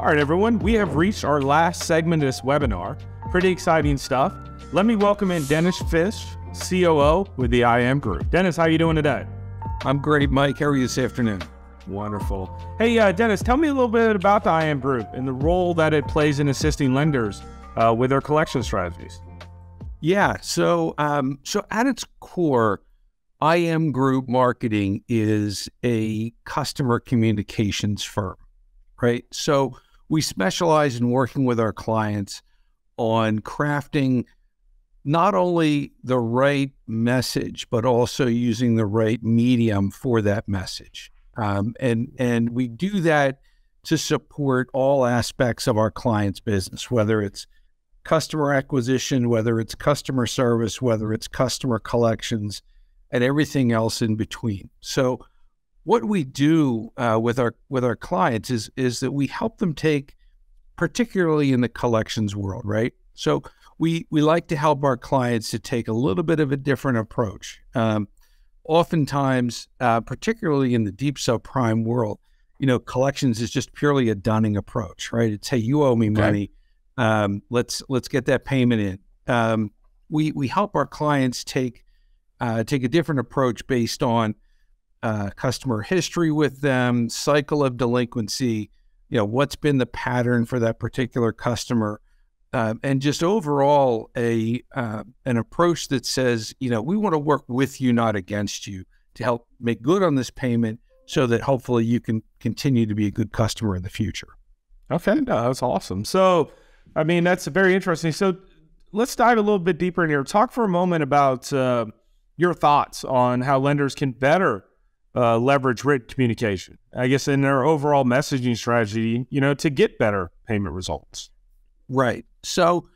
All right, everyone, we have reached our last segment of this webinar. Pretty exciting stuff. Let me welcome in Dennis Fish, COO with the IM Group. Dennis, how are you doing today? I'm great, Mike. How are you this afternoon? Wonderful. Hey, Dennis, tell me a little bit about the IM Group and the role that it plays in assisting lenders with their collection strategies. Yeah, so at its core, IM Group Marketing is a customer communications firm, right? So we specialize in working with our clients on crafting not only the right message, but also using the right medium for that message. And we do that to support all aspects of our client's business, whether it's customer acquisition, whether it's customer service, whether it's customer collections, and everything else in between. So what we do with our clients is that we help them take, particularly in the collections world, right? So we like to help our clients to take a little bit of a different approach. Oftentimes, particularly in the deep subprime world, collections is just purely a dunning approach, right? It's, hey, you owe me money. Let's get that payment in. We help our clients take a different approach based on customer history with them, cycle of delinquency, what's been the pattern for that particular customer, and just overall an approach that says, we want to work with you, not against you, to help make good on this payment so that hopefully you can continue to be a good customer in the future. Okay, no, that's awesome. So, that's very interesting. So let's dive a little bit deeper in here. Talk for a moment about your thoughts on how lenders can better leverage written communication, I guess, in their overall messaging strategy, to get better payment results. Right. So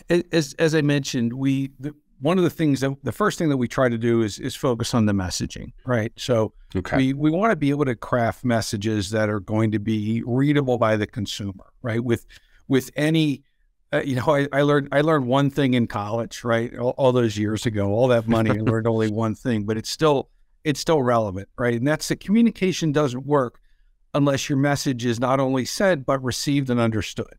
as I mentioned, one of the things the first thing that we try to do is focus on the messaging, right? So we want to be able to craft messages that are going to be readable by the consumer, right? With any, I learned one thing in college, right? All those years ago, all that money, I learned only one thing, but it's still relevant, right? And that's the communication doesn't work unless your message is not only said, but received and understood,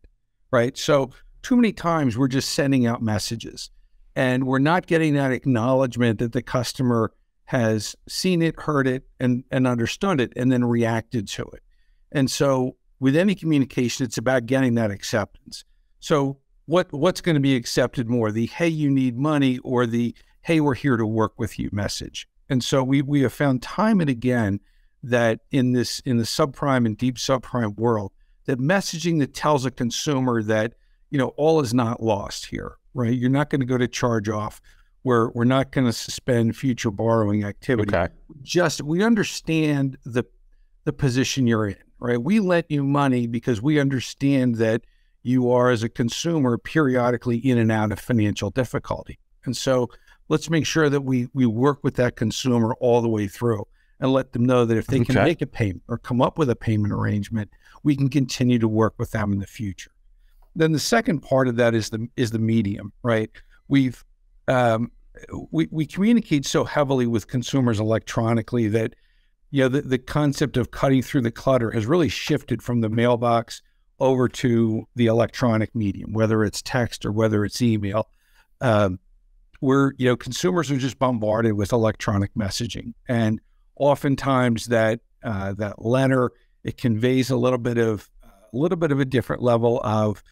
right? So too many times we're just sending out messages and we're not getting that acknowledgement that the customer has seen it, heard it, and understood it, and then reacted to it. And so with any communication, it's about getting that acceptance. So what's going to be accepted more, the, hey, you need money, or the, hey, we're here to work with you message? And so we have found time and again that in the subprime and deep subprime world, that messaging that tells a consumer that, all is not lost here, right? You're not going to go to charge off. We're not going to suspend future borrowing activity. Okay. We understand the position you're in, right? We lent you money because we understand that you are, as a consumer, periodically in and out of financial difficulty. And so let's make sure that we work with that consumer all the way through and let them know that if they can make a payment or come up with a payment arrangement, we can continue to work with them in the future. Then the second part of that is the medium, right? We communicate so heavily with consumers electronically that, the concept of cutting through the clutter has really shifted from the mailbox over to the electronic medium, whether it's text or whether it's email. Consumers are just bombarded with electronic messaging, and oftentimes that letter, it conveys a little bit of a different level of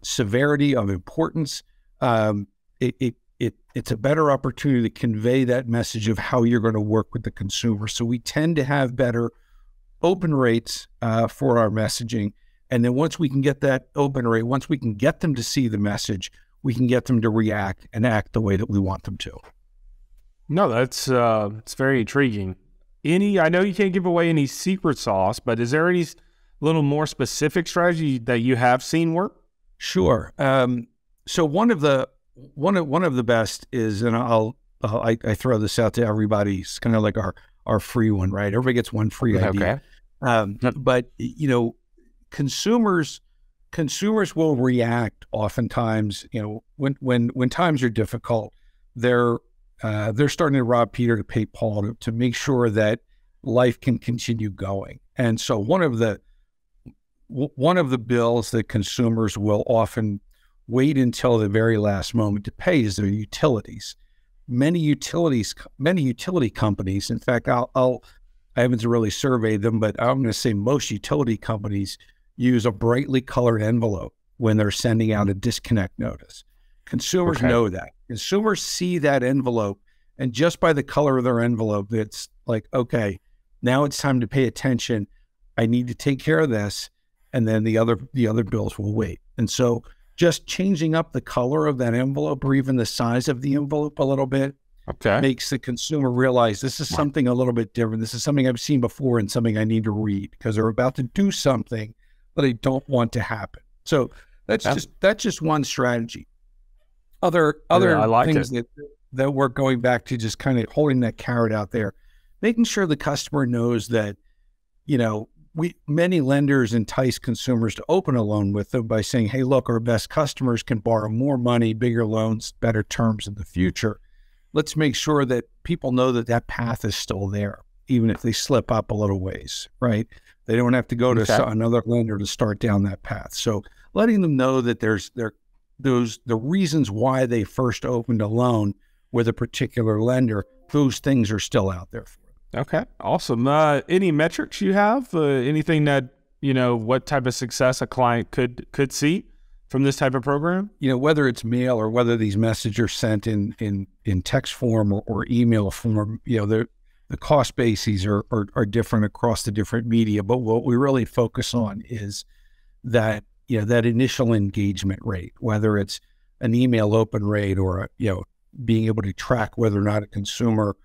severity, of importance. It's a better opportunity to convey that message of how you're going to work with the consumer. So we tend to have better open rates for our messaging. And then once we can get that open rate, once we can get them to see the message, we can get them to react and act the way that we want them to. No, that's it's very intriguing. I know you can't give away any secret sauce, but is there any little more specific strategy that you have seen work? Sure. So one of the best is, and I throw this out to everybody. It's kind of like our free one, right? Everybody gets one free idea. But consumers will react oftentimes. When times are difficult, they're starting to rob Peter to pay Paul to make sure that life can continue going. And so one of the one of the bills that consumers will often wait until the very last moment to pay is their utilities. Many utility companies, in fact, I haven't really surveyed them, but I'm going to say most utility companies use a brightly colored envelope when they're sending out a disconnect notice. Consumers know that. Consumers see that envelope, and just by the color of their envelope, it's like, okay, now it's time to pay attention. I need to take care of this, and then the other bills will wait. And so just changing up the color of that envelope or even the size of the envelope a little bit makes the consumer realize this is something a little bit different. This is something I've seen before and something I need to read because they're about to do something that I don't want to happen. So that's just one strategy. Other things that we're going back to, just kind of holding that carrot out there, making sure the customer knows that, many lenders entice consumers to open a loan with them by saying, hey, look, our best customers can borrow more money, bigger loans, better terms in the future. Let's make sure that people know that that path is still there, even if they slip up a little ways, right? They don't have to go to another lender to start down that path. So letting them know that the reasons why they first opened a loan with a particular lender, those things are still out there for them. Okay, awesome. Any metrics you have? Anything that, what type of success a client could see from this type of program? Whether it's mail or whether these messages are sent in text form or email form, the cost bases are different across the different media. But what we really focus on is that, that initial engagement rate, whether it's an email open rate or, being able to track whether or not a consumer,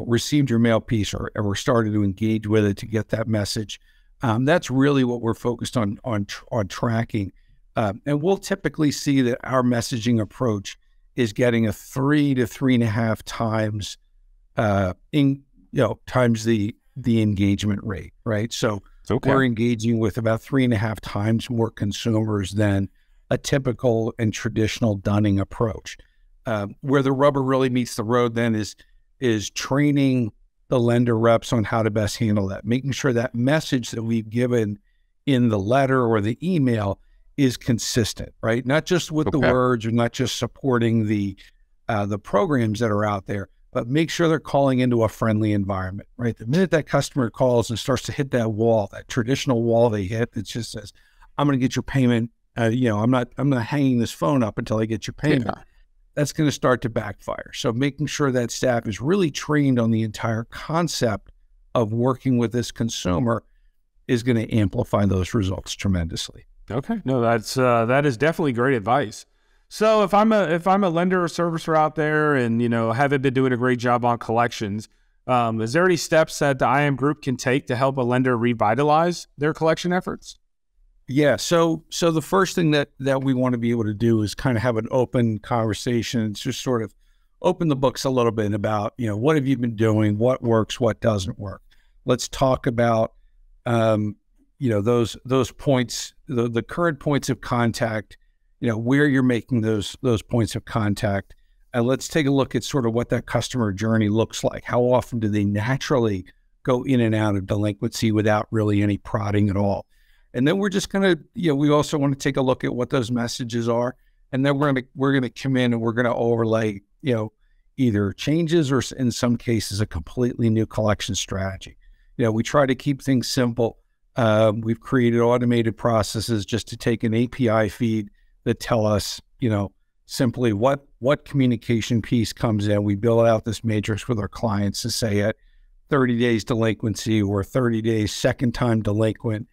received your mail piece or started to engage with it to get that message. That's really what we're focused on tracking. And we'll typically see that our messaging approach is getting a 3 to 3.5 times, times the engagement rate, right? So we're engaging with about 3.5 times more consumers than a typical and traditional dunning approach. Where the rubber really meets the road then is training the lender reps on how to best handle that, making sure that message that we've given in the letter or the email is consistent, right? Not just with the words or not just supporting the programs that are out there, but make sure they're calling into a friendly environment, right? The minute that customer calls and starts to hit that wall, that traditional wall they hit that just says, I'm going to get your payment. I'm not hanging this phone up until I get your payment. Yeah. That's going to start to backfire. So making sure that staff is really trained on the entire concept of working with this consumer is going to amplify those results tremendously. Okay, no, that is definitely great advice. So if I'm a lender or servicer out there and haven't been doing a great job on collections, is there any steps that the IM Group can take to help a lender revitalize their collection efforts? Yeah. So the first thing that we want to be able to do is kind of have an open conversation, just sort of open the books a little bit about, what have you been doing? What works? What doesn't work? Let's talk about, those points, the current points of contact, where you're making those points of contact. And let's take a look at sort of what that customer journey looks like. How often do they naturally go in and out of delinquency without really any prodding at all? And then we're just going to, we also want to take a look at what those messages are. And then we're going to come in and we're going to overlay, either changes or in some cases, a completely new collection strategy. We try to keep things simple. We've created automated processes just to take an API feed that tell us, simply what communication piece comes in. We build out this matrix with our clients to say at 30 days delinquency or 30 days second time delinquent,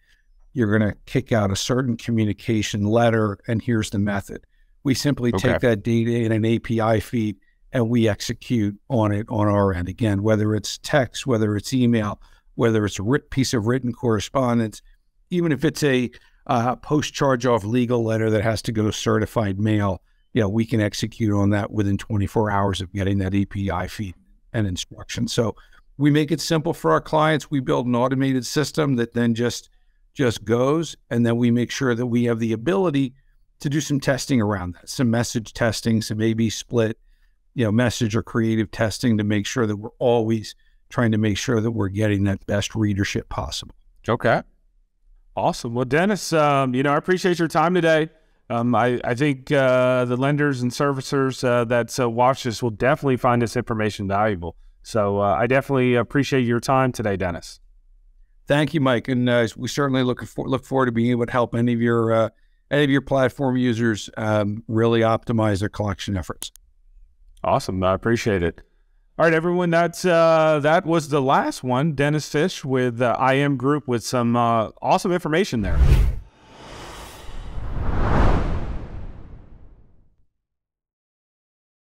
you're going to kick out a certain communication letter, and here's the method. We simply take that data in an API feed and we execute on it on our end. Again, whether it's text, whether it's email, whether it's a piece of written correspondence, even if it's a post-charge-off legal letter that has to go certified mail, we can execute on that within 24 hours of getting that API feed and instruction. So we make it simple for our clients. We build an automated system that then just goes, and then we make sure that we have the ability to do some testing around that, some message testing, some A/B split, message or creative testing to make sure that we're always trying to make sure that we're getting that best readership possible. Okay. Awesome. Well, Dennis, I appreciate your time today. I think the lenders and servicers that watch this will definitely find this information valuable. So I definitely appreciate your time today, Dennis. Thank you, Mike, and we certainly look forward to being able to help any of your platform users really optimize their collection efforts. Awesome. I appreciate it. All right, everyone. That was the last one. Dennis Fish with IM Group with some awesome information there.